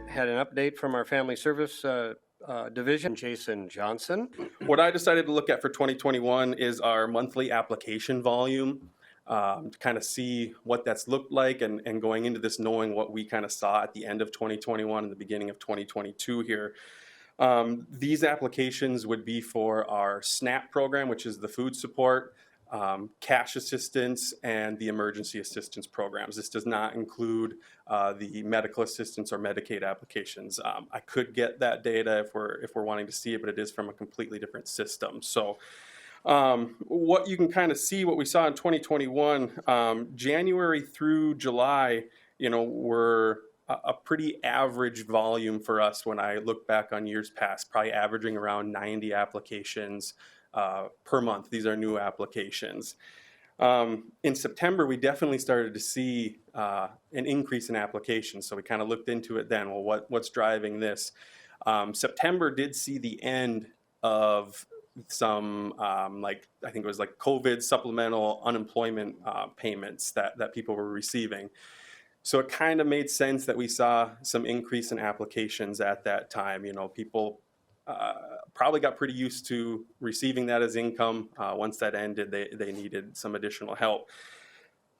Had an update from our Family Service Division, Jason Johnson. What I decided to look at for 2021 is our monthly application volume, to kind of see what that's looked like, and going into this knowing what we kind of saw at the end of 2021 and the beginning of 2022 here. These applications would be for our SNAP program, which is the food support, cash assistance, and the emergency assistance programs. This does not include the medical assistance or Medicaid applications. I could get that data if we're wanting to see it, but it is from a completely different system. So what you can kind of see, what we saw in 2021, January through July, were a pretty average volume for us when I look back on years past, probably averaging around 90 applications per month. These are new applications. In September, we definitely started to see an increase in applications. So we kind of looked into it then. Well, what's driving this? September did see the end of some, I think it was like COVID supplemental unemployment payments that people were receiving. So it kind of made sense that we saw some increase in applications at that time. People probably got pretty used to receiving that as income. Once that ended, they needed some additional help.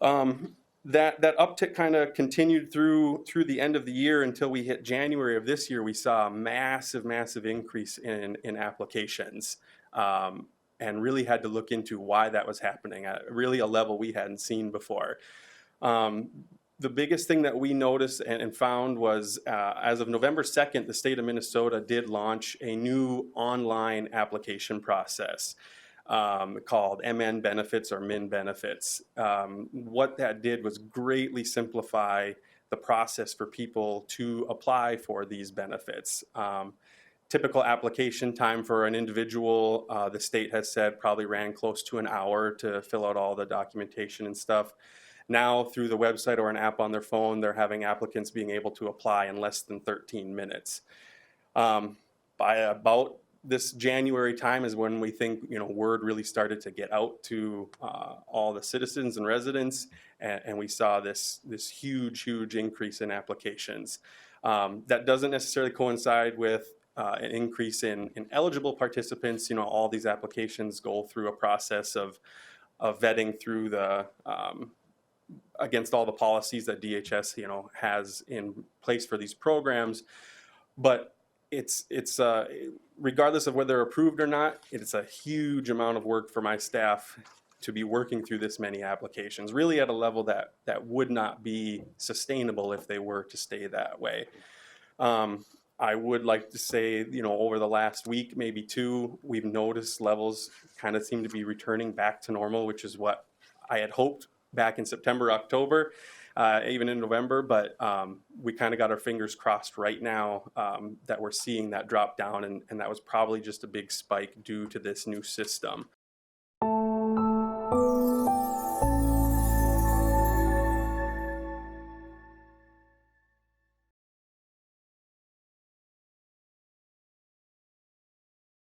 That uptick kind of continued through the end of the year until we hit January of this year. We saw a massive increase in applications, and really had to look into why that was happening at really a level we hadn't seen before. The biggest thing that we noticed and found was as of November 2nd, the state of Minnesota did launch a new online application process called MN Benefits or MIN Benefits. What that did was greatly simplify the process for people to apply for these benefits. Typical application time for an individual, the state has said, probably ran close to an hour to fill out all the documentation and stuff. Now, through the website or an app on their phone, they're having applicants being able to apply in less than 13 minutes. By about this January time is when we think, word really started to get out to all the citizens and residents, and we saw this huge increase in applications. That doesn't necessarily coincide with an increase in eligible participants. All these applications go through a process of vetting through the against all the policies that DHS has in place for these programs, but it's regardless of whether they're approved or not, it's a huge amount of work for my staff to be working through this many applications, really at a level that would not be sustainable if they were to stay that way. I would like to say, over the last week, maybe two, we've noticed levels kind of seem to be returning back to normal, which is what I had hoped back in September, October, even in November, but we kind of got our fingers crossed right now that we're seeing that drop down, and that was probably just a big spike due to this new system.